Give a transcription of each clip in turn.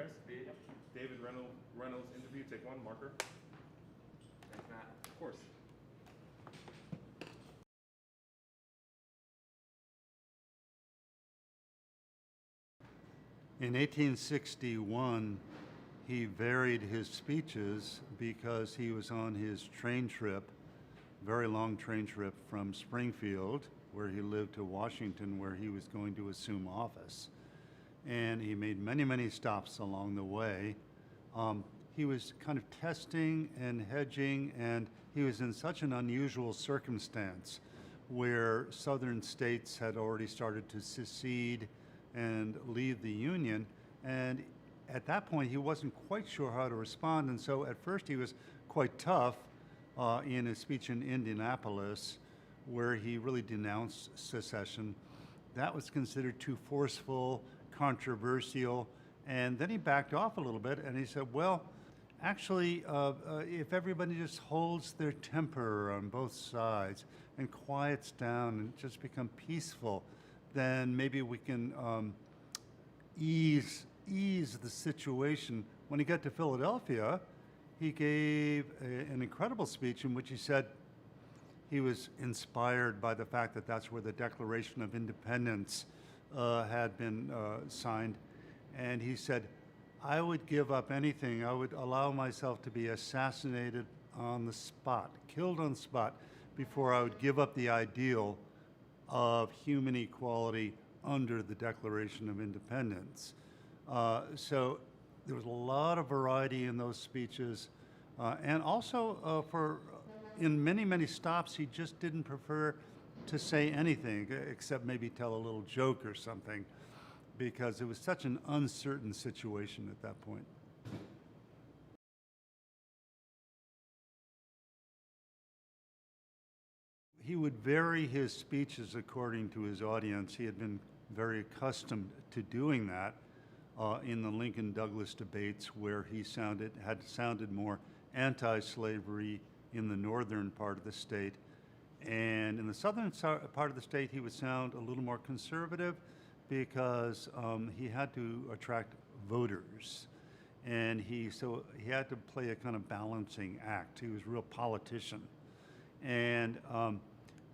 guys. David Reynolds interview. Take one, marker. Thanks, Matt. Of course. In 1861, he varied his speeches because he was on his train trip, very long train trip from Springfield, where he lived, to Washington, where he was going to assume office. And he made many, many stops along the way. He was kind of testing and hedging, and he was in such an unusual circumstance where southern states had already started to secede and leave the Union. And at that point, he wasn't quite sure how to respond. And so at first he was quite tough in his speech in Indianapolis, where he really denounced secession. That was considered too forceful, controversial. And then he backed off a little bit and he said, well, actually, if everybody just holds their temper on both sides and quiets down and just become peaceful, then maybe we can ease the situation. When he got to Philadelphia, he gave an incredible speech in which he said he was inspired by the fact that that's where the Declaration of Independence had been signed. And he said, I would give up anything. I would allow myself to be assassinated on the spot, killed on the spot, before I would give up the ideal of human equality under the Declaration of Independence. So there was a lot of variety in those speeches. And also in many, many stops, he just didn't prefer to say anything except maybe tell a little joke or something, because it was such an uncertain situation at that point. He would vary his speeches according to his audience. He had been very accustomed to doing that in the Lincoln-Douglas debates, where he had sounded more anti-slavery in the northern part of the state. And in the southern part of the state, he would sound a little more conservative because he had to attract voters. And he had to play a kind of balancing act. He was a real politician. And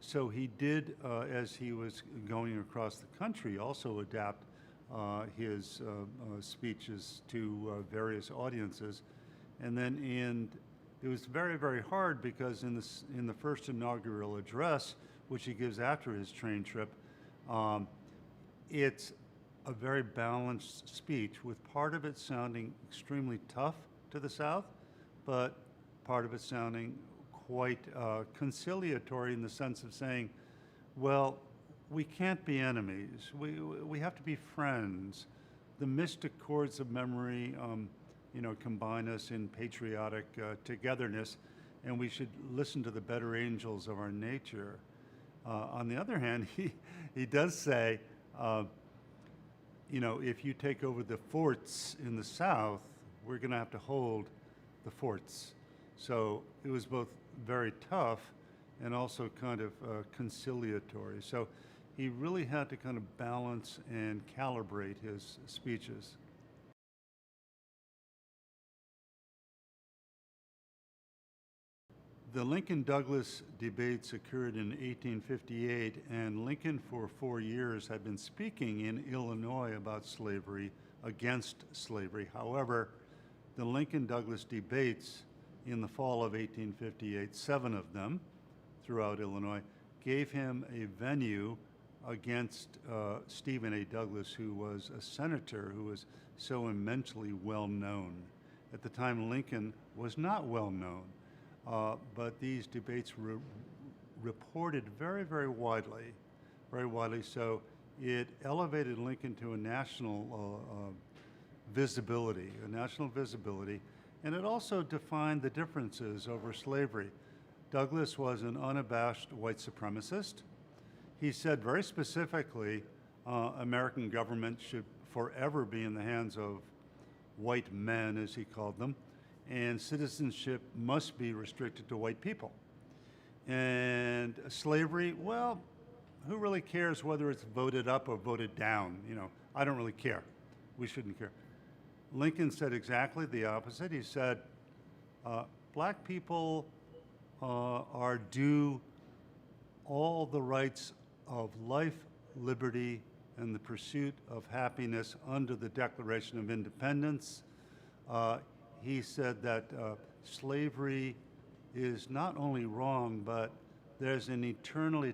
so he did, as he was going across the country, also adapt his speeches to various audiences. And then it was very, very hard because in the first inaugural address, which he gives after his train trip, it's a very balanced speech, with part of it sounding extremely tough to the South, but part of it sounding quite conciliatory in the sense of saying, well, we can't be enemies. We have to be friends. The mystic chords of memory combine us in patriotic togetherness, and we should listen to the better angels of our nature. On the other hand, he does say, if you take over the forts in the South, we're going to have to hold the forts. So it was both very tough and also kind of conciliatory. So he really had to kind of balance and calibrate his speeches. The Lincoln-Douglas debates occurred in 1858, and Lincoln for 4 years had been speaking in Illinois about slavery, against slavery. However, the Lincoln-Douglas debates in the fall of 1858, 7 of them throughout Illinois, gave him a venue against Stephen A. Douglas, who was a senator who was so immensely well known. At the time, Lincoln was not well known, but these debates were reported very, very widely, so it elevated Lincoln to a national visibility, and it also defined the differences over slavery. Douglas was an unabashed white supremacist. He said very specifically, American government should forever be in the hands of white men, as he called them, and citizenship must be restricted to white people. And slavery, well, who really cares whether it's voted up or voted down? I don't really care. We shouldn't care. Lincoln said exactly the opposite. He said, black people are due all the rights of life, liberty, and the pursuit of happiness under the Declaration of Independence. He said that slavery is not only wrong, but there's an eternal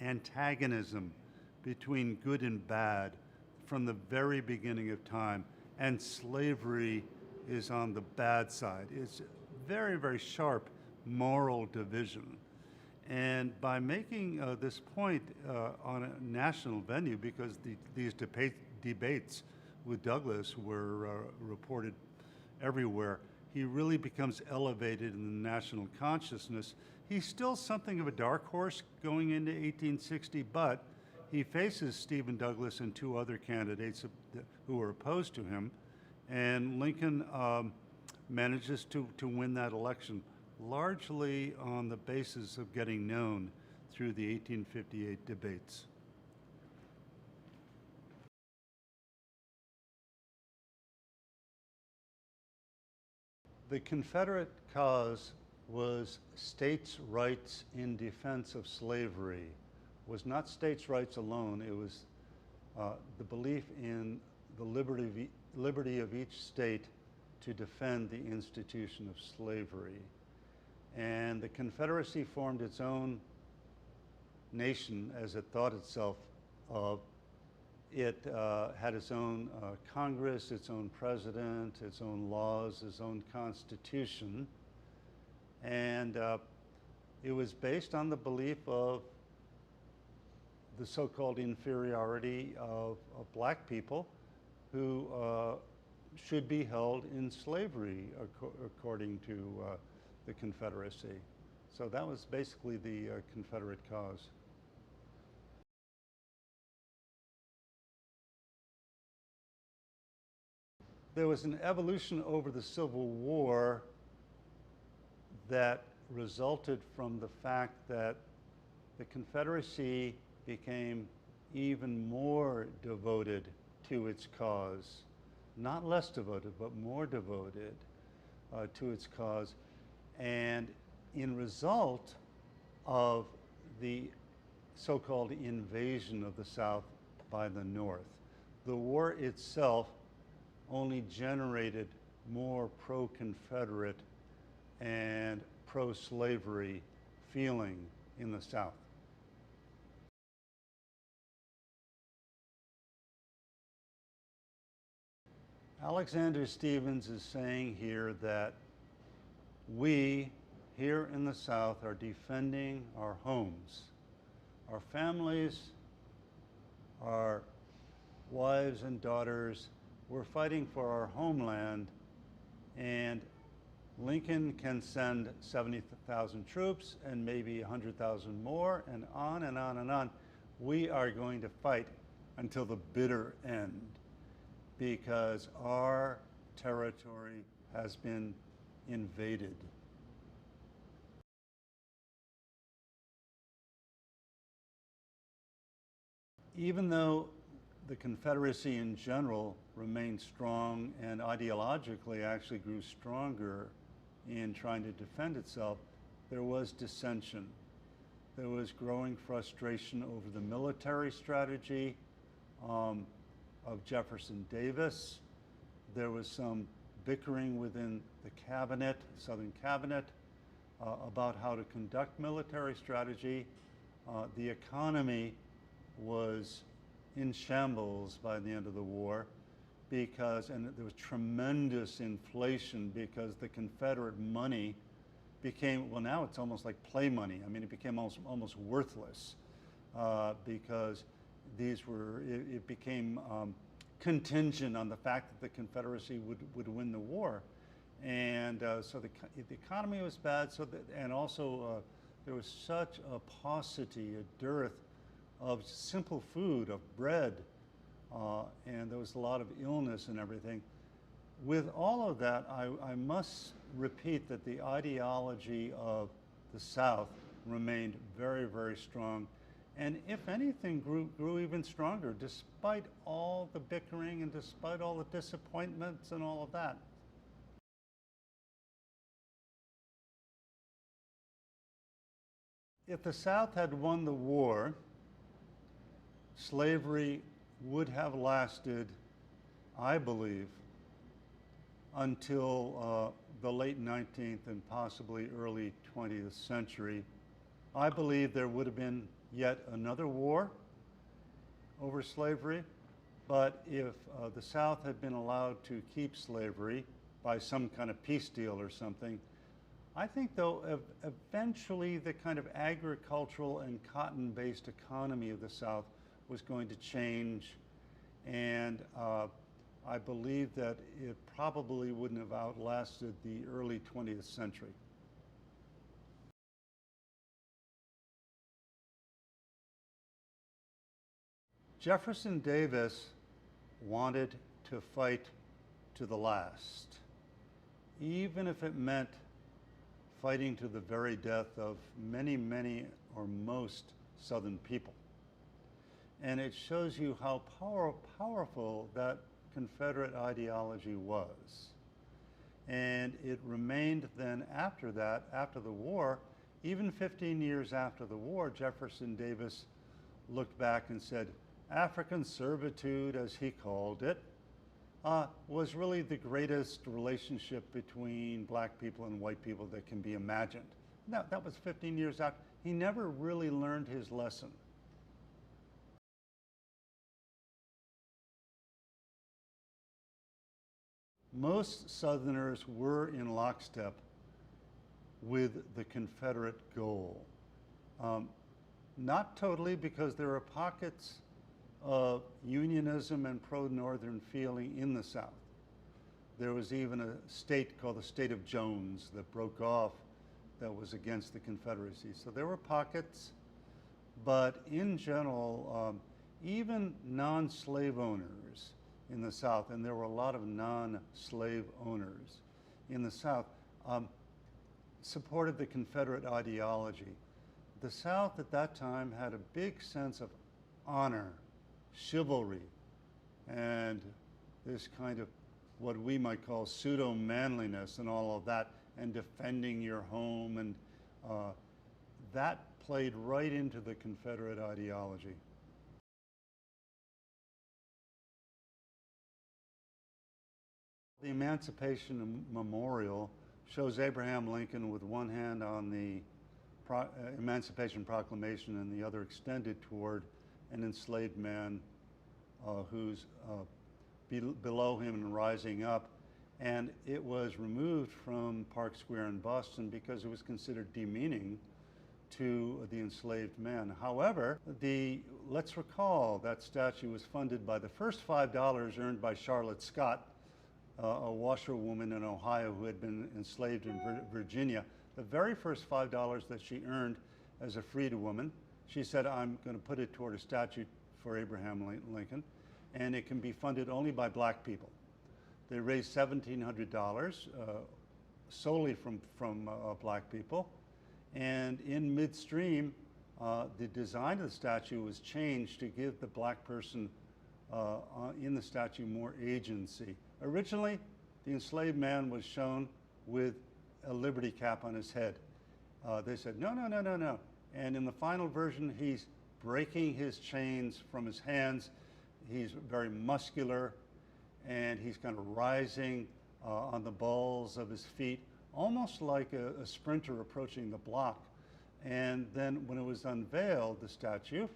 antagonism between good and bad from the very beginning of time, and slavery is on the bad side. It's very, very sharp moral division. And by making this point on a national venue, because these debates with Douglass were reported everywhere, he really becomes elevated in the national consciousness. He's still something of a dark horse going into 1860, but he faces Stephen Douglas and two other candidates who are opposed to him, and Lincoln manages to win that election, largely on the basis of getting known through the 1858 debates. The Confederate cause was states' rights in defense of slavery. It was not states' rights alone. It was the belief in the liberty of each state to defend the institution of slavery. And the Confederacy formed its own nation as it thought itself of. It had its own Congress, its own president, its own laws, its own constitution. And it was based on the belief of the so-called inferiority of black people who should be held in slavery according to the Confederacy. So that was basically the Confederate cause. There was an evolution over the Civil War that resulted from the fact that the Confederacy became even more devoted to its cause, not less devoted, but more devoted to its cause. And in result of the so-called invasion of the South by the North, the war itself only generated more pro-Confederate and pro-slavery feeling in the South. Alexander Stephens is saying here that we here in the South are defending our homes, our families, our wives and daughters. We're fighting for our homeland, and Lincoln can send 70,000 troops and maybe 100,000 more, and on and on and on. We are going to fight until the bitter end because our territory has been invaded. Even though the Confederacy in general remained strong and ideologically actually grew stronger in trying to defend itself, there was dissension. There was growing frustration over the military strategy of Jefferson Davis. There was some bickering within the cabinet, Southern cabinet, about how to conduct military strategy. The economy was in shambles by the end of the war and there was tremendous inflation because the Confederate money became, well, now it's almost like play money. I mean, it became almost worthless because it became contingent on the fact that the Confederacy would win the war. And so the economy was bad, and also there was such a paucity, a dearth of simple food, of bread, and there was a lot of illness and everything. With all of that, I must repeat that the ideology of the South remained very, very strong, and if anything, grew even stronger, despite all the bickering and despite all the disappointments and all of that. If the South had won the war, slavery would have lasted, I believe, until the late 19th and possibly early 20th century. I believe there would have been yet another war over slavery, but if the South had been allowed to keep slavery by some kind of peace deal or something, I think, though, eventually the kind of agricultural and cotton-based economy of the South was going to change, and I believe that it probably wouldn't have outlasted the early 20th century. Jefferson Davis wanted to fight to the last, even if it meant fighting to the very death of many, many, or most Southern people. And it shows you how powerful that Confederate ideology was. And it remained then after that, after the war, even 15 years after the war, Jefferson Davis looked back and said, African servitude, as he called it, was really the greatest relationship between black people and white people that can be imagined. That was 15 years after. He never really learned his lesson. Most Southerners were in lockstep with the Confederate goal. Not totally, because there are pockets of unionism and pro-Northern feeling in the South. There was even a state called the State of Jones that broke off that was against the Confederacy. So there were pockets, but in general, even non-slave owners in the South, and there were a lot of non-slave owners in the South, supported the Confederate ideology. The South at that time had a big sense of honor, chivalry, and this kind of what we might call pseudo-manliness and all of that, and defending your home, and that played right into the Confederate ideology. The Emancipation Memorial shows Abraham Lincoln with one hand on the Emancipation Proclamation and the other extended toward an enslaved man who's below him and rising up. And it was removed from Park Square in Boston because it was considered demeaning to the enslaved man. However, let's recall that statue was funded by the first $5 earned by Charlotte Scott, a washerwoman in Ohio who had been enslaved in Virginia. The very first $5 that she earned as a freed woman, she said, I'm going to put it toward a statue for Abraham Lincoln, and it can be funded only by black people. They raised $1,700 solely from black people, and in midstream, the design of the statue was changed to give the black person in the statue more agency. Originally, the enslaved man was shown with a liberty cap on his head. They said, no, no, no, no, no. And in the final version, he's breaking his chains from his hands. He's very muscular, and he's kind of rising on the balls of his feet, almost like a sprinter approaching the block. And then when it was unveiled, the statue,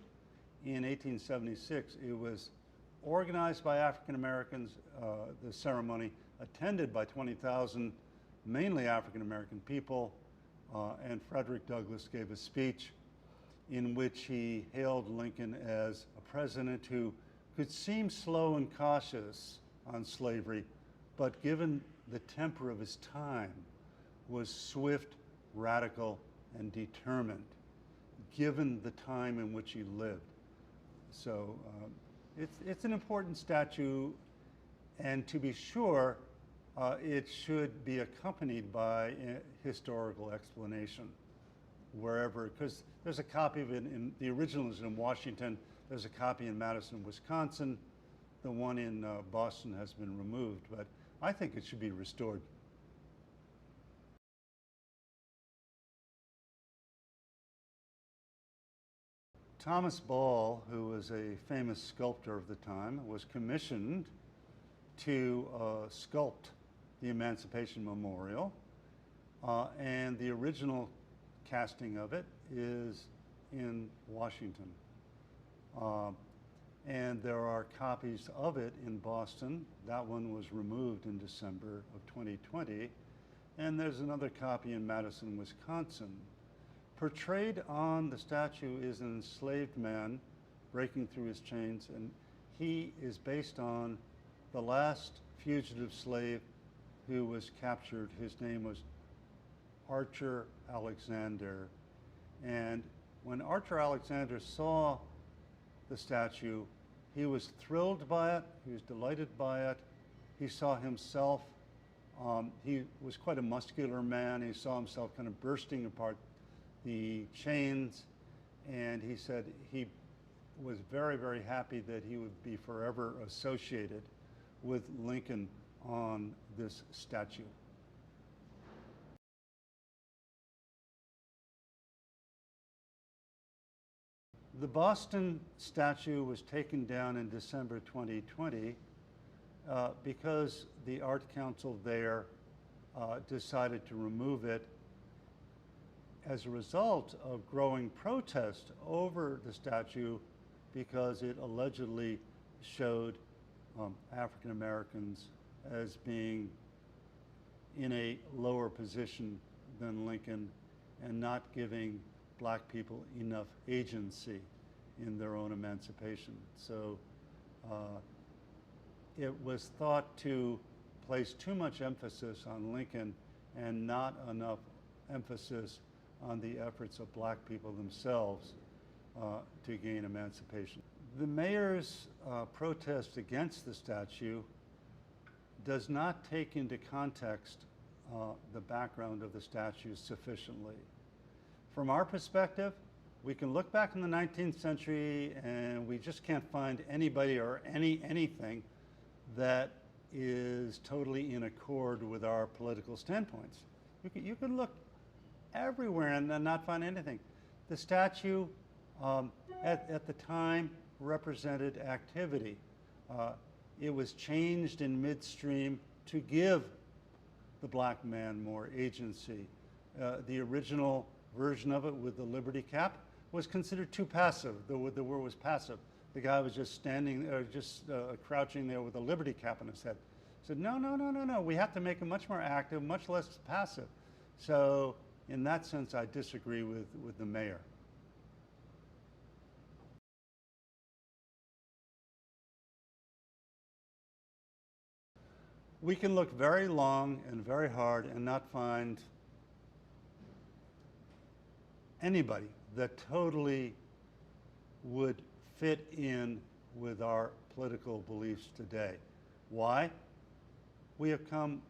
in 1876, it was organized by African Americans, the ceremony, attended by 20,000, mainly African American people, and Frederick Douglass gave a speech in which he hailed Lincoln as a president who could seem slow and cautious on slavery, but given the temper of his time, was swift, radical, and determined, given the time in which he lived. So it's an important statue, and to be sure, it should be accompanied by a historical explanation. wherever, because there's a copy of it the original is in Washington, there's a copy in Madison, Wisconsin, the one in Boston has been removed, but I think it should be restored. Thomas Ball, who was a famous sculptor of the time, was commissioned to sculpt the Emancipation Memorial, and the original casting of it is in Washington. And there are copies of it in Boston. That one was removed in December of 2020. And there's another copy in Madison, Wisconsin. Portrayed on the statue is an enslaved man breaking through his chains, and he is based on the last fugitive slave who was captured. His name was Archer Alexander. And when Archer Alexander saw the statue, he was thrilled by it, he was delighted by it. He saw himself, he was quite a muscular man, he saw himself kind of bursting apart the chains, and he said he was very, very happy that he would be forever associated with Lincoln on this statue. The Boston statue was taken down in December 2020 because the Art Council there decided to remove it as a result of growing protest over the statue because it allegedly showed African Americans as being in a lower position than Lincoln and not giving black people enough agency in their own emancipation. So it was thought to place too much emphasis on Lincoln and not enough emphasis on the efforts of black people themselves to gain emancipation. The mayor's protest against the statue does not take into context the background of the statue sufficiently. From our perspective, we can look back in the 19th century and we just can't find anybody or anything that is totally in accord with our political standpoints. You can look everywhere and not find anything. The statue at the time represented activity. It was changed in midstream to give the black man more agency. The original version of it with the Liberty Cap was considered too passive. The word was passive. The guy was just standing, crouching there with a Liberty Cap on his head. Said, no, we have to make him much more active, much less passive. So in that sense, I disagree with the mayor. We can look very long and very hard and not find anybody that totally would fit in with our political beliefs today. Why? We have come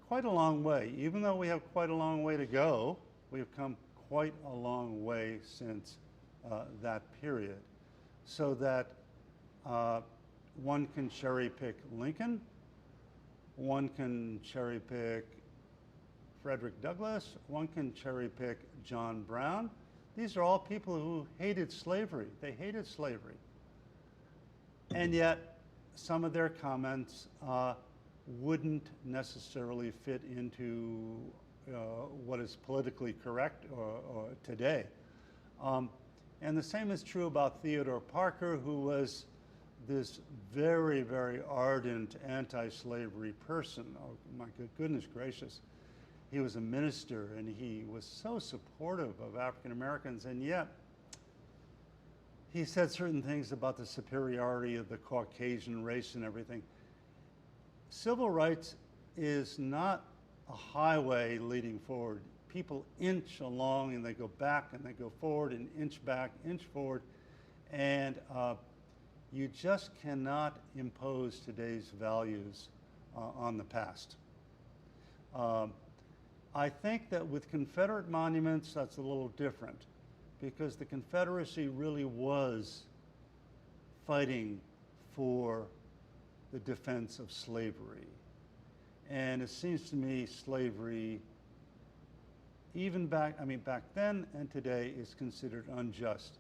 quite a long way. Even though we have quite a long way to go, we have come quite a long way since that period. So that one can cherry pick Lincoln, one can cherry pick Frederick Douglass, one can cherry pick John Brown. These are all people who hated slavery. They hated slavery. And yet, some of their comments wouldn't necessarily fit into what is politically correct or today. And the same is true about Theodore Parker, who was this very, very ardent anti-slavery person. Oh my goodness gracious. He was a minister and he was so supportive of African Americans, and yet he said certain things about the superiority of the Caucasian race and everything. Civil rights is not a highway leading forward. People inch along and they go back and they go forward and inch back, inch forward, and you just cannot impose today's values on the past. I think that with Confederate monuments, that's a little different, because the Confederacy really was fighting for the defense of slavery. And it seems to me slavery, even back then and today, is considered unjust.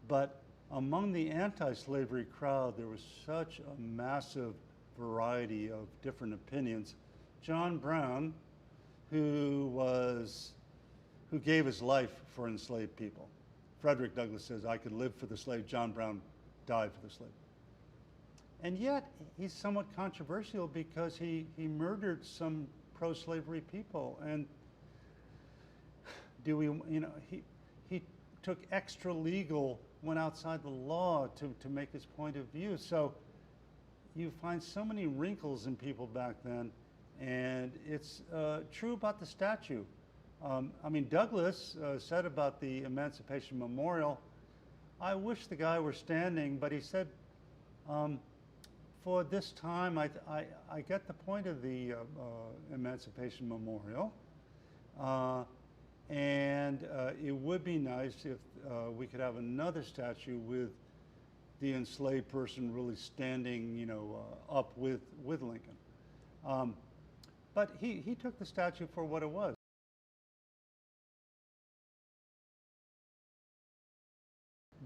But among the anti-slavery crowd, there was such a massive variety of different opinions. John Brown, who gave his life for enslaved people. Frederick Douglass says, I could live for the slave. John Brown died for the slave. And yet, he's somewhat controversial because he murdered some pro-slavery people. And he took extra legal, went outside the law to make his point of view. So you find so many wrinkles in people back then. And it's true about the statue. Douglass said about the Emancipation Memorial, I wish the guy were standing, but he said, for this time, I get the point of the Emancipation Memorial. And it would be nice if we could have another statue with the enslaved person really standing, up with Lincoln. But he took the statue for what it was.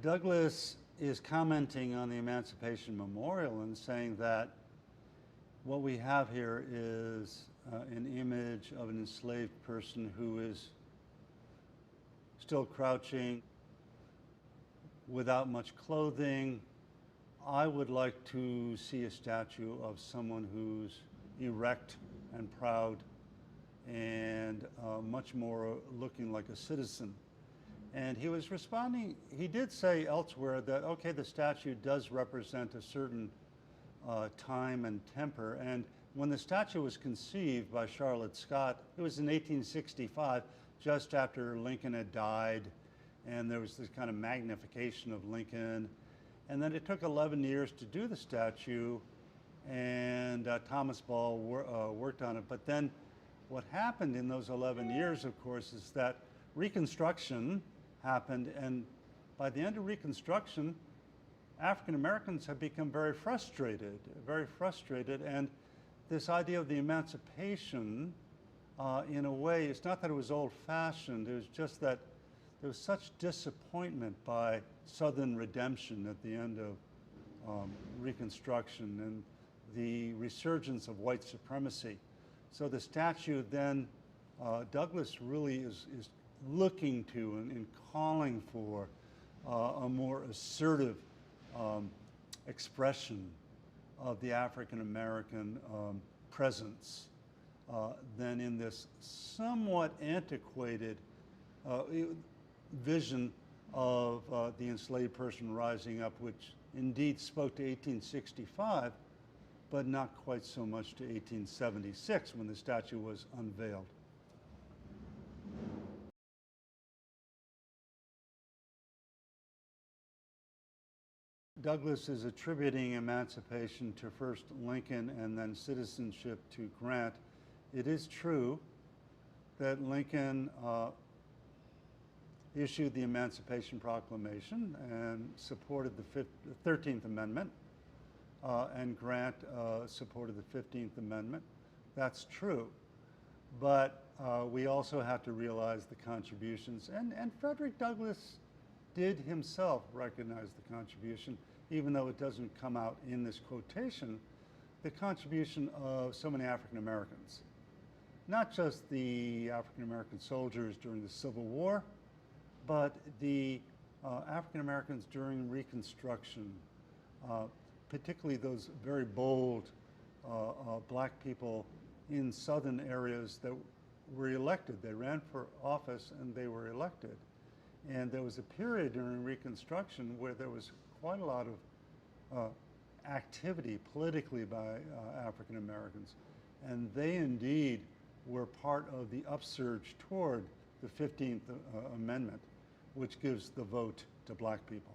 Douglass is commenting on the Emancipation Memorial and saying that what we have here is an image of an enslaved person who is still crouching, without much clothing. I would like to see a statue of someone who's erect and proud and much more looking like a citizen. And he was responding, he did say elsewhere that, okay, the statue does represent a certain time and temper. And when the statue was conceived by Charlotte Scott, it was in 1865, just after Lincoln had died, and there was this kind of magnification of Lincoln. And then it took 11 years to do the statue, and Thomas Ball worked on it. But then what happened in those 11 years, of course, is that Reconstruction happened, and by the end of Reconstruction, African Americans have become very frustrated, and this idea of the emancipation, in a way, it's not that it was old-fashioned, it was just that there was such disappointment by Southern redemption at the end of Reconstruction and the resurgence of white supremacy. So the statue then, Douglass really is looking to and calling for a more assertive expression of the African American presence than in this somewhat antiquated vision of the enslaved person rising up, which indeed spoke to 1865, but not quite so much to 1876 when the statue was unveiled. Douglass is attributing emancipation to first Lincoln and then citizenship to Grant. It is true that Lincoln issued the Emancipation Proclamation and supported the 13th Amendment, and Grant supported the 15th Amendment. That's true. But we also have to realize the contributions, and Frederick Douglass did himself recognize the contribution, even though it doesn't come out in this quotation, the contribution of so many African Americans. Not just the African American soldiers during the Civil War, but the African Americans during Reconstruction, particularly those very bold black people in southern areas that were elected. They ran for office and they were elected. And there was a period during Reconstruction where there was quite a lot of activity politically by African Americans. And they indeed were part of the upsurge toward the 15th Amendment, which gives the vote to black people.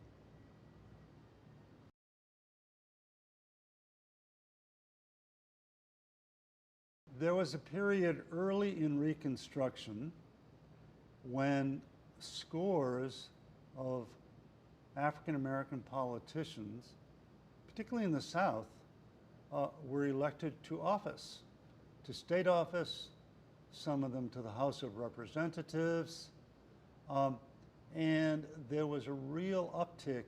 There was a period early in Reconstruction when scores of African American politicians, particularly in the South, were elected to office, to state office, some of them to the House of Representatives, and there was a real uptick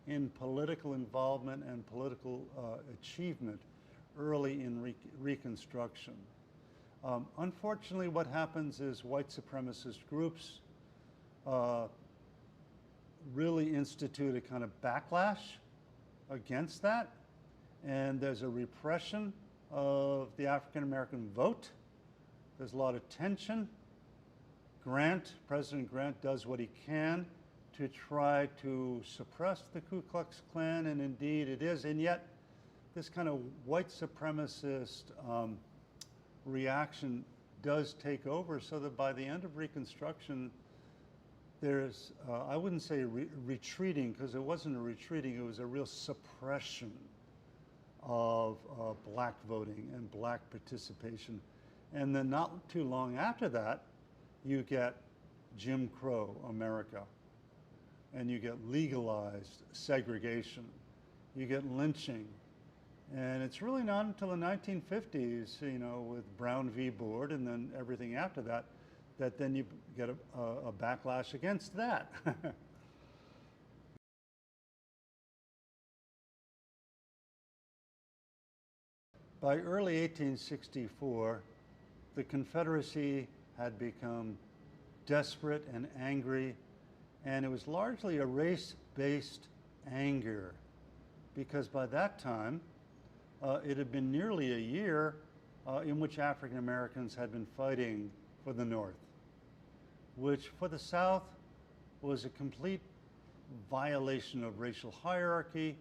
in political involvement and political achievement early in Reconstruction. Unfortunately, what happens is white supremacist groups really institute a kind of backlash against that, and there's a repression of the African American vote. There's a lot of tension. President Grant does what he can to try to suppress the Ku Klux Klan, and indeed it is, and yet this kind of white supremacist reaction does take over, so that by the end of Reconstruction, there's, I wouldn't say retreating, because it wasn't a retreating, it was a real suppression of black voting and black participation. And then not too long after that, you get Jim Crow America, and you get legalized segregation, you get lynching. And it's really not until the 1950s, you know, with Brown v. Board and then everything after that, that then you get a backlash against that. By early 1864, the Confederacy had become desperate and angry, and it was largely a race-based anger, because by that time, it had been nearly a year in which African Americans had been fighting for the North, which for the South was a complete violation of racial hierarchy.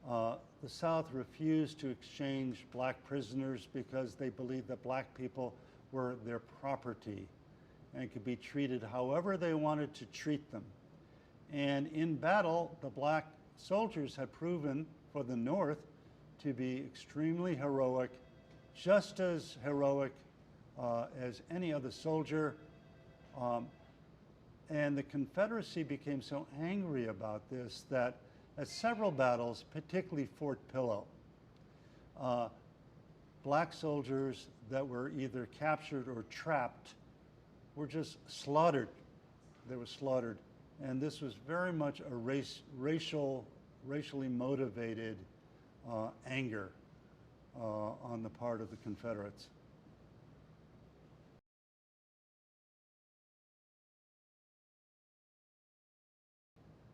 The South refused to exchange black prisoners because they believed that black people were their property and could be treated however they wanted to treat them. And in battle, the black soldiers had proven for the North to be extremely heroic, just as heroic as any other soldier. And the Confederacy became so angry about this that at several battles, particularly Fort Pillow, black soldiers that were either captured or trapped were just slaughtered. They were slaughtered. And this was very much a racially motivated anger on the part of the Confederates.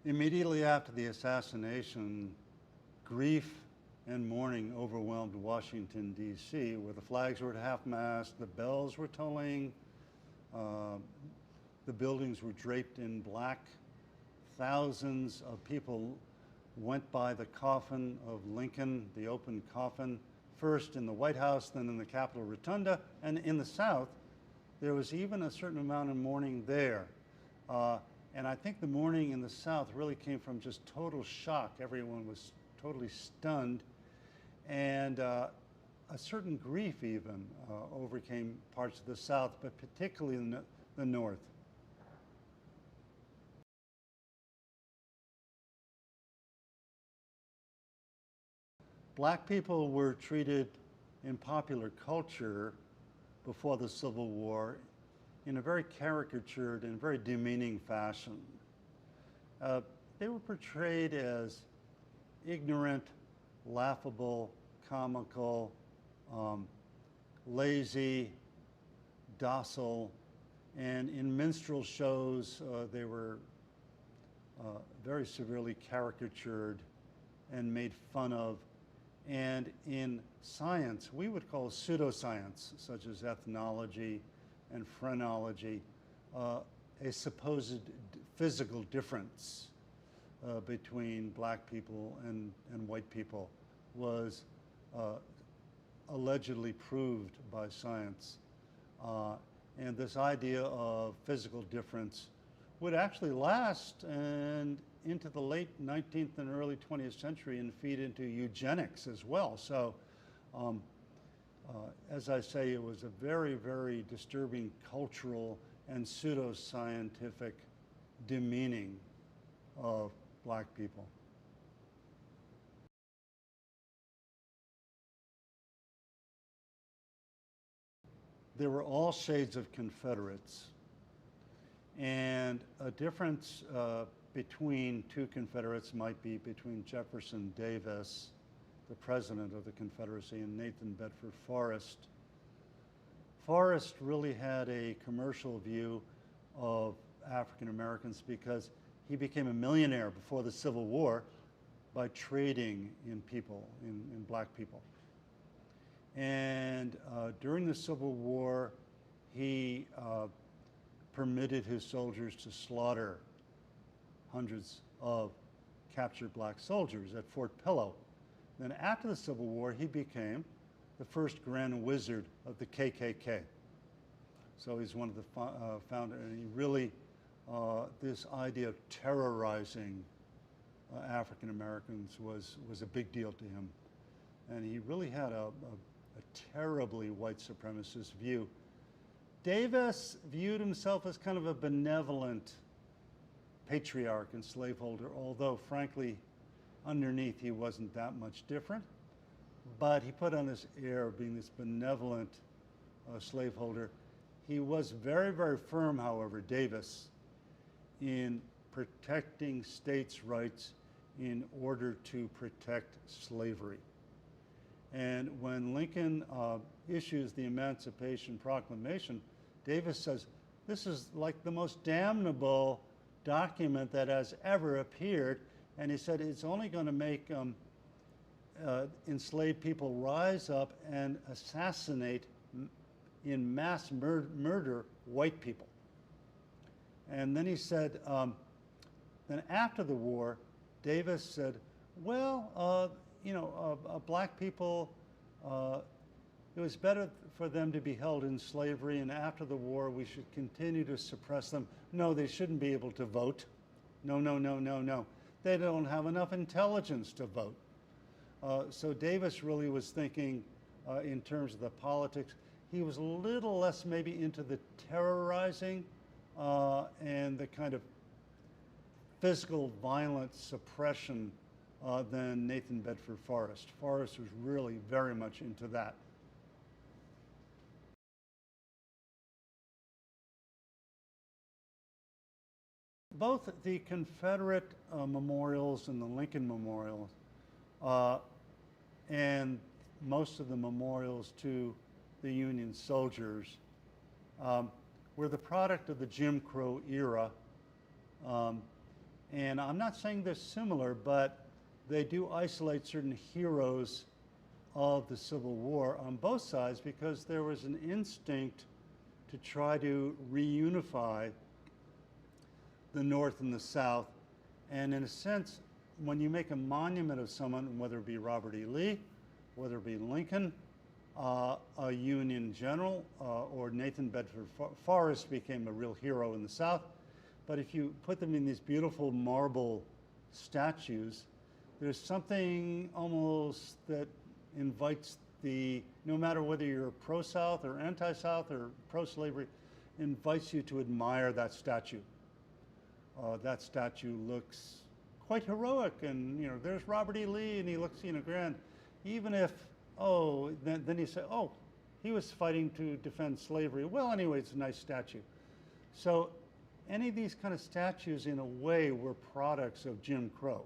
Immediately after the assassination, grief and mourning overwhelmed Washington, D.C., where the flags were at half-mast, the bells were tolling, the buildings were draped in black. Thousands of people went by the coffin of Lincoln, the open coffin, first in the White House, then in the Capitol Rotunda, and in the South, there was even a certain amount of mourning there. And I think the mourning in the South really came from just total shock. Everyone was totally stunned, and a certain grief even overcame parts of the South, but particularly in the North. Black people were treated in popular culture before the Civil War in a very caricatured and very demeaning fashion. They were portrayed as ignorant, laughable, comical, lazy, docile, and in minstrel shows they were very severely caricatured and made fun of. And in science, we would call pseudoscience, such as ethnology and phrenology, a supposed physical difference between black people and white people was allegedly proved by science. And this idea of physical difference would actually last and into the late 19th and early 20th century and feed into eugenics as well. So As I say, it was a very, very disturbing cultural and pseudoscientific demeaning of black people. There were all shades of Confederates, and a difference between two Confederates might be between Jefferson Davis, the president of the Confederacy, and Nathan Bedford Forrest. Forrest really had a commercial view of African Americans because he became a millionaire before the Civil War by trading in people, in black people. And during the Civil War, he permitted his soldiers to slaughter hundreds of captured black soldiers at Fort Pillow. Then after the Civil War, he became the first Grand Wizard of the KKK. So he's one of the founders, and he really, this idea of terrorizing African Americans was a big deal to him. And he really had a terribly white supremacist view. Davis viewed himself as kind of a benevolent patriarch and slaveholder, although frankly, underneath he wasn't that much different. But he put on this air of being this benevolent slaveholder. He was very, very firm, however, Davis, in protecting states' rights in order to protect slavery. And when Lincoln issues the Emancipation Proclamation, Davis says, this is like the most damnable document that has ever appeared. And he said, it's only going to make enslaved people rise up and assassinate in mass murder white people. And then he said, then after the war, Davis said, well, you know, black people, it was better for them to be held in slavery, and after the war we should continue to suppress them. No, they shouldn't be able to vote. No, no, no, no, no. They don't have enough intelligence to vote. So Davis really was thinking in terms of the politics. He was a little less maybe into the terrorizing and the kind of physical violent suppression than Nathan Bedford Forrest. Forrest was really very much into that. Both the Confederate memorials and the Lincoln Memorial and most of the memorials to the Union soldiers were the product of the Jim Crow era. And I'm not saying they're similar, but they do isolate certain heroes of the Civil War on both sides because there was an instinct to try to reunify the North and the South. And in a sense, when you make a monument of someone, whether it be Robert E. Lee, whether it be Lincoln, a Union general, or Nathan Bedford Forrest became a real hero in the South. But if you put them in these beautiful marble statues, there's something almost that invites no matter whether you're pro-South or anti-South or pro-slavery, invites you to admire that statue. That statue looks quite heroic, and there's Robert E. Lee, and he looks grand. Even if, then you say, he was fighting to defend slavery. Well, anyway, it's a nice statue. So any of these kind of statues, in a way, were products of Jim Crow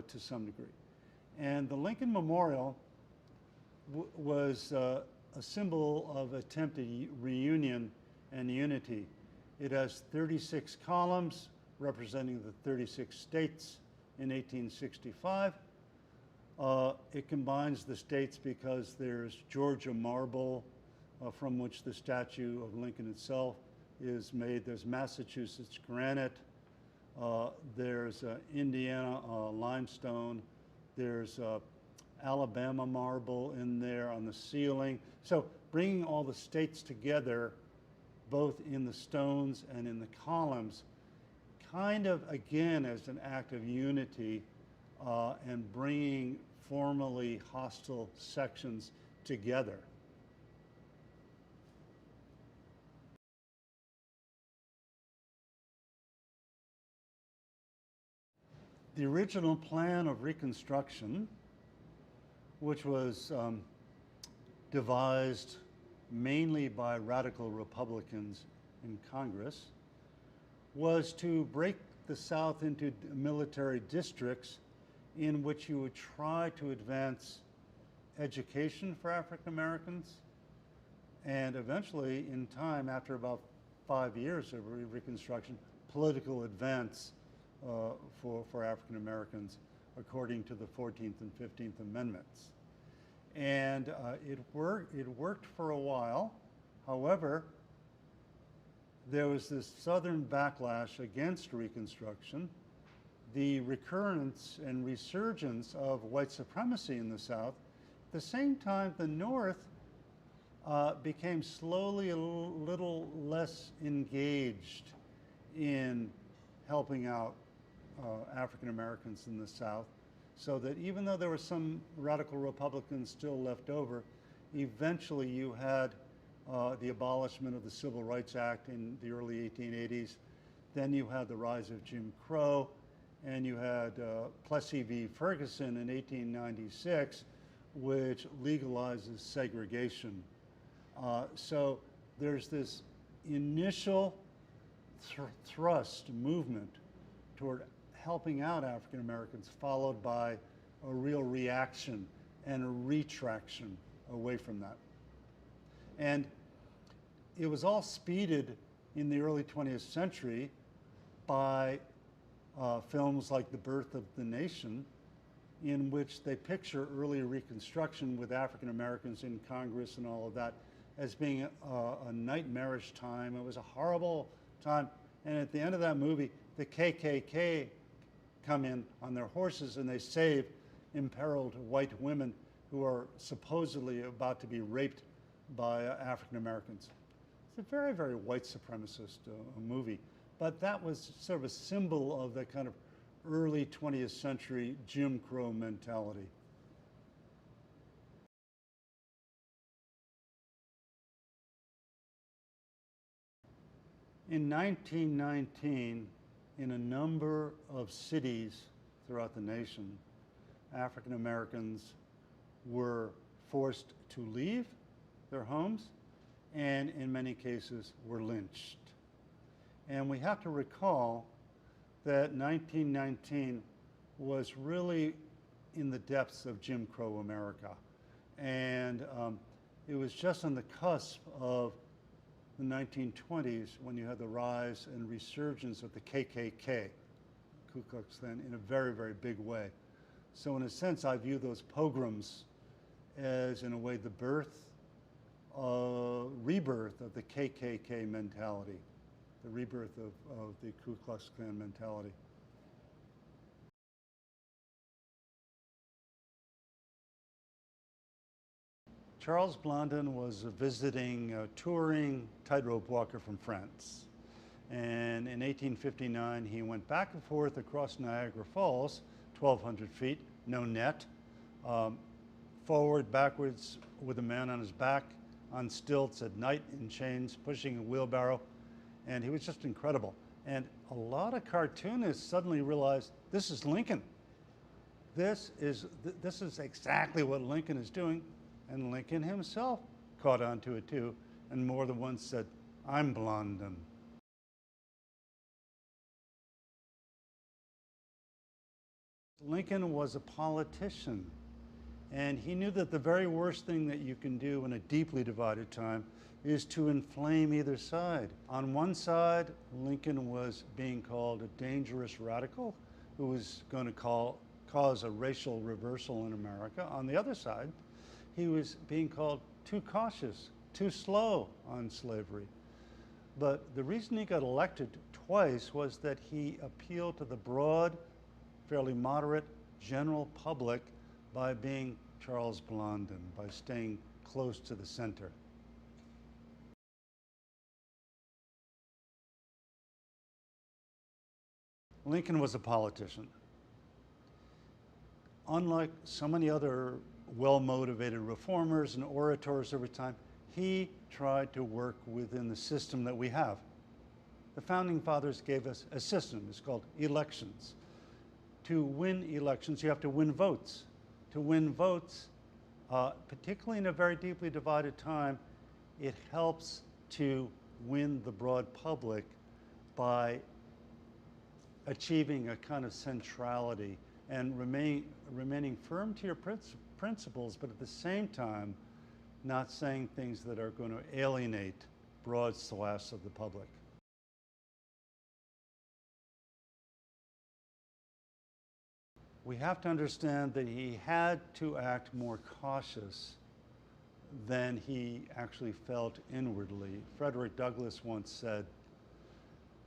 to some degree. And the Lincoln Memorial was a symbol of attempted reunion and unity. It has 36 columns representing the 36 states in 1865. It combines the states because there's Georgia marble from which the statue of Lincoln itself is made. There's Massachusetts granite. There's Indiana limestone. There's Alabama marble in there on the ceiling. So bringing all the states together, both in the stones and in the columns, kind of, again, as an act of unity and bringing formerly hostile sections together. The original plan of Reconstruction, which was devised mainly by radical Republicans in Congress, was to break the South into military districts in which you would try to advance education for African Americans, and eventually, in time, after about 5 years of Reconstruction, political advance for African Americans according to the 14th and 15th Amendments. And it worked for a while. However, there was this Southern backlash against Reconstruction, the recurrence and resurgence of white supremacy in the South. At the same time, the North became slowly a little less engaged in helping out African Americans in the South, so that even though there were some radical Republicans still left over, eventually you had the abolishment of the Civil Rights Act in the early 1880s. Then you had the rise of Jim Crow, and you had Plessy v. Ferguson in 1896, which legalizes segregation. So there's this initial thrust movement toward helping out African Americans, followed by a real reaction and a retraction away from that. And it was all speeded in the early 20th century by films like The Birth of the Nation, in which they picture early Reconstruction with African Americans in Congress and all of that as being a nightmarish time. It was a horrible time. And at the end of that movie, the KKK come in on their horses and they save imperiled white women who are supposedly about to be raped by African Americans. It's a very, very white supremacist movie. But that was sort of a symbol of the kind of early 20th century Jim Crow mentality. In 1919, in a number of cities throughout the nation, African Americans were forced to leave their homes and in many cases were lynched. And we have to recall that 1919 was really in the depths of Jim Crow America. And it was just on the cusp of the 1920s when you had the rise and resurgence of the KKK, Ku Klux Klan, in a very, very big way. So in a sense, I view those pogroms as, in a way, the rebirth of the KKK mentality, the rebirth of the Ku Klux Klan mentality. Charles Blondin was a visiting, touring tightrope walker from France. And in 1859, he went back and forth across Niagara Falls, 1,200 feet, no net, forward, backwards, with a man on his back, on stilts at night in chains, pushing a wheelbarrow. And he was just incredible. And a lot of cartoonists suddenly realized, this is Lincoln. This is exactly what Lincoln is doing. And Lincoln himself caught on to it too, and more than once said, I'm Blondin. Lincoln was a politician, and he knew that the very worst thing that you can do in a deeply divided time is to inflame either side. On one side, Lincoln was being called a dangerous radical who was going to cause a racial reversal in America. On the other side, he was being called too cautious, too slow on slavery. But the reason he got elected twice was that he appealed to the broad, fairly moderate general public by being Charles Blondin, by staying close to the center. Lincoln was a politician. Unlike so many other well-motivated reformers and orators over time, he tried to work within the system that we have. The Founding Fathers gave us a system. It's called elections. to win elections, you have to win votes. To win votes, particularly in a very deeply divided time, it helps to win the broad public by achieving a kind of centrality and remaining firm to your principles, but at the same time, not saying things that are going to alienate broad swaths of the public. We have to understand that he had to act more cautious than he actually felt inwardly. Frederick Douglass once said,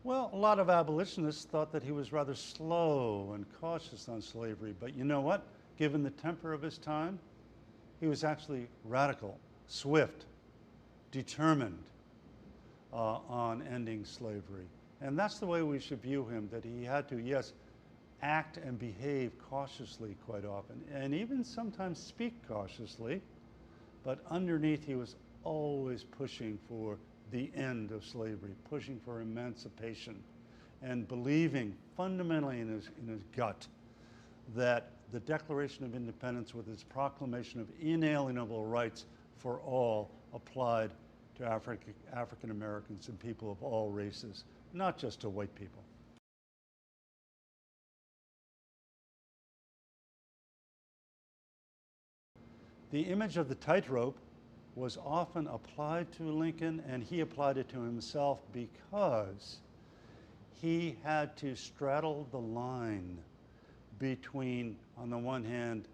well, a lot of abolitionists thought that he was rather slow and cautious on slavery, but you know what? Given the temper of his time, he was actually radical, swift, determined on ending slavery. And that's the way we should view him, that he had to, yes, act and behave cautiously quite often, and even sometimes speak cautiously, but underneath he was always pushing for the end of slavery, pushing for emancipation, and believing fundamentally in his gut that the Declaration of Independence, with its proclamation of inalienable rights for all, applied to African Americans and people of all races, not just to white people. The image of the tightrope was often applied to Lincoln, and he applied it to himself because he had to straddle the line between, on the one hand,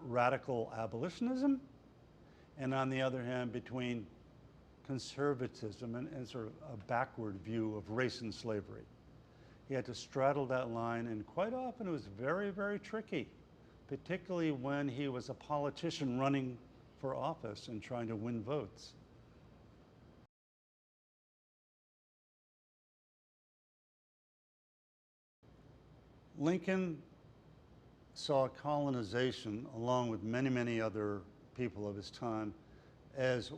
radical abolitionism, and on the other hand, between conservatism and sort of a backward view of race and slavery. He had to straddle that line, and quite often it was very, very tricky, particularly when he was a politician running for office and trying to win votes. Lincoln saw colonization, along with many, many other people of his time, as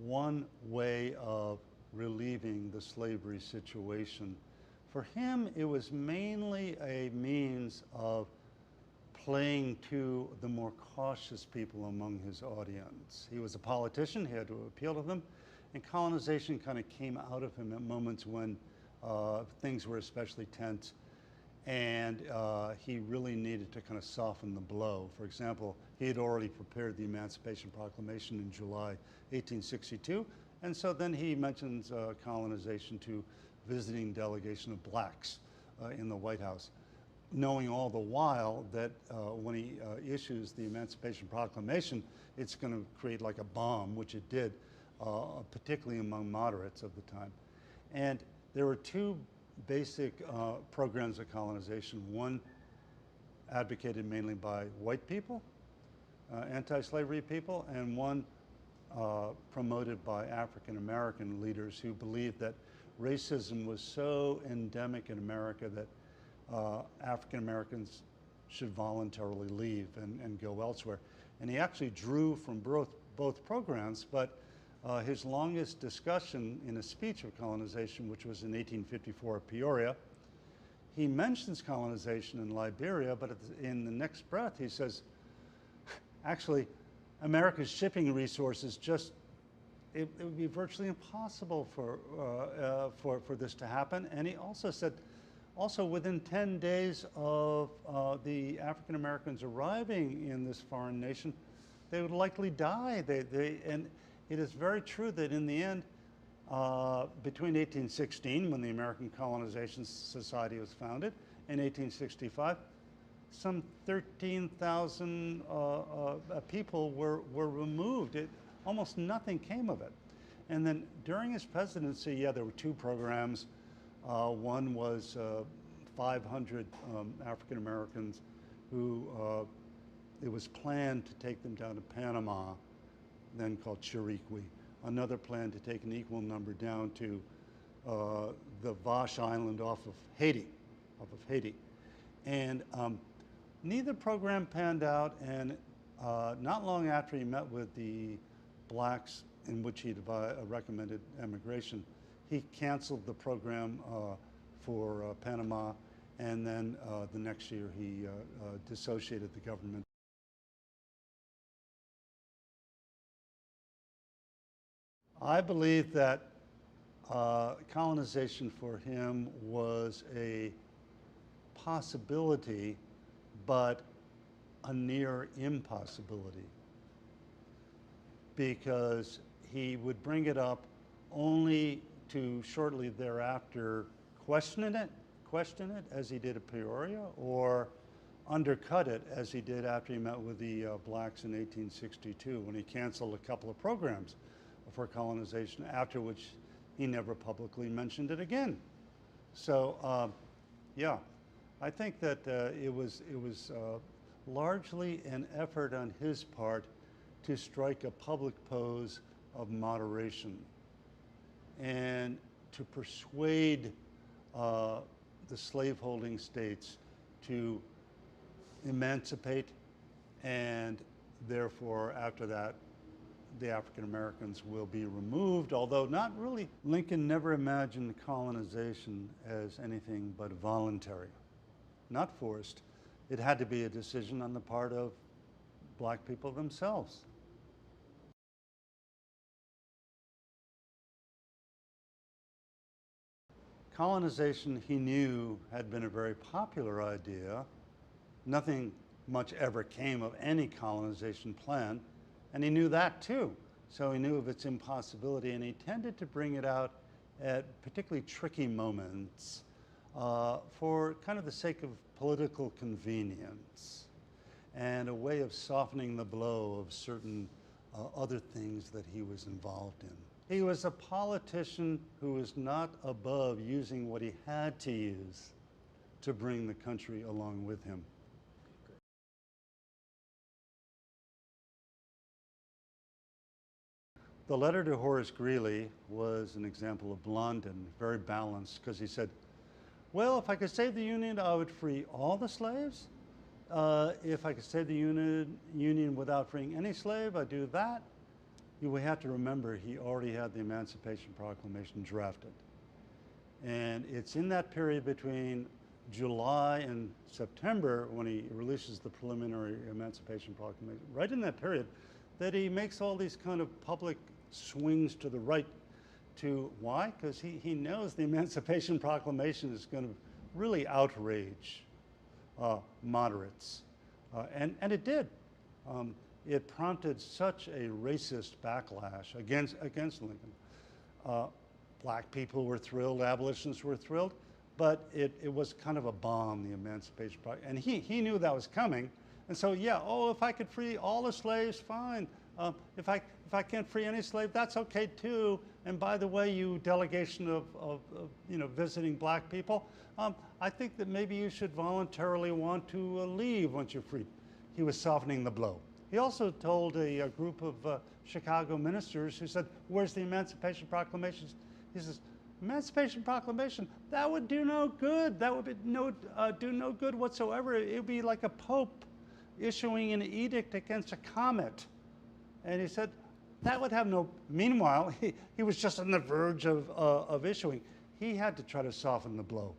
one way of relieving the slavery situation. For him, it was mainly a means of playing to the more cautious people among his audience. He was a politician, he had to appeal to them, and colonization kind of came out of him at moments when things were especially tense, and he really needed to kind of soften the blow. For example, he had already prepared the Emancipation Proclamation in July 1862, and so then he mentions colonization to visiting delegation of blacks in the White House, knowing all the while that when he issues the Emancipation Proclamation, it's going to create like a bomb, which it did, particularly among moderates of the time. And there were two basic programs of colonization. One advocated mainly by white people, anti-slavery people, and one promoted by African American leaders who believed that racism was so endemic in America that African Americans should voluntarily leave and go elsewhere. And he actually drew from both programs, but his longest discussion in a speech of colonization, which was in 1854 at Peoria, he mentions colonization in Liberia, but in the next breath he says, actually, America's shipping resources it would be virtually impossible for this to happen. And he also said, also within 10 days of the African Americans arriving in this foreign nation, they would likely die. And it is very true that in the end, between 1816, when the American Colonization Society was founded, and 1865, some 13,000 people were removed. Almost nothing came of it. And then during his presidency, yeah, there were two programs. One was 500 African Americans who it was planned to take them down to Panama, then called Chiriqui. Another plan to take an equal number down to the Vache Island off of Haiti. And neither program panned out, and not long after he met with the blacks in which he recommended emigration, he canceled the program for Panama and then the next year he dissociated the government. I believe that colonization for him was a possibility, but a near impossibility, because he would bring it up only to shortly thereafter question it as he did at Peoria, or undercut it as he did after he met with the blacks in 1862, when he canceled a couple of programs for colonization, after which he never publicly mentioned it again. So yeah, I think that it was largely an effort on his part to strike a public pose of moderation and to persuade the slaveholding states to emancipate, and therefore after that the African Americans will be removed, although not really. Lincoln never imagined colonization as anything but voluntary, not forced. It had to be a decision on the part of black people themselves. Colonization, he knew, had been a very popular idea. Nothing much ever came of any colonization plan, and he knew that too. So he knew of its impossibility, and he tended to bring it out at particularly tricky moments for kind of the sake of political convenience and a way of softening the blow of certain other things that he was involved in. He was a politician who was not above using what he had to use to bring the country along with him. The letter to Horace Greeley was an example of Blondin, very balanced, because he said, well, if I could save the Union, I would free all the slaves. If I could save the Union without freeing any slave, I'd do that. We have to remember he already had the Emancipation Proclamation drafted. And it's in that period between July and September, when he releases the preliminary Emancipation Proclamation, right in that period, that he makes all these kind of public swings to the right. To why? Because he knows the Emancipation Proclamation is going to really outrage moderates. And it did. It prompted such a racist backlash against Lincoln. Black people were thrilled, abolitionists were thrilled, but it was kind of a bomb, the Emancipation Proclamation. And he knew that was coming. And so, yeah, oh, if I could free all the slaves, fine. If I can't free any slave, that's okay too. And by the way, you delegation of visiting black people, I think that maybe you should voluntarily want to leave once you're freed. He was softening the blow. He also told a group of Chicago ministers who said, where's the Emancipation Proclamation? He says, Emancipation Proclamation, that would do no good. That would be do no good whatsoever. It would be like a pope issuing an edict against a comet. And he said, that would have no, meanwhile, he was just on the verge of issuing. He had to try to soften the blow.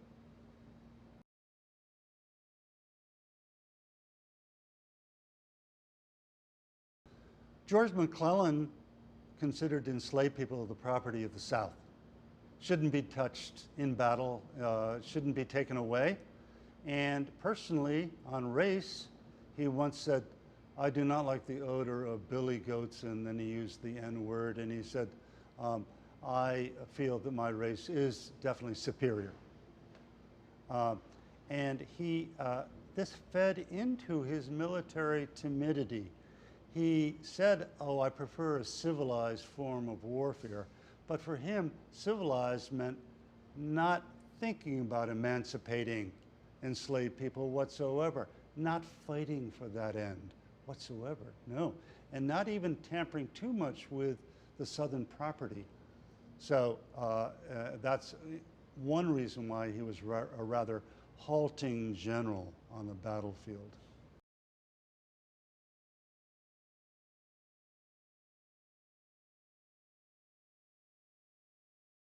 George McClellan considered enslaved people the property of the South. Shouldn't be touched in battle, shouldn't be taken away. And personally, on race, he once said, I do not like the odor of billy goats, and then he used the N-word, and he said, I feel that my race is definitely superior. And this fed into his military timidity. He said, oh, I prefer a civilized form of warfare. But for him, civilized meant not thinking about emancipating enslaved people whatsoever, not fighting for that end whatsoever, no. And not even tampering too much with the Southern property. So that's one reason why he was a rather halting general on the battlefield.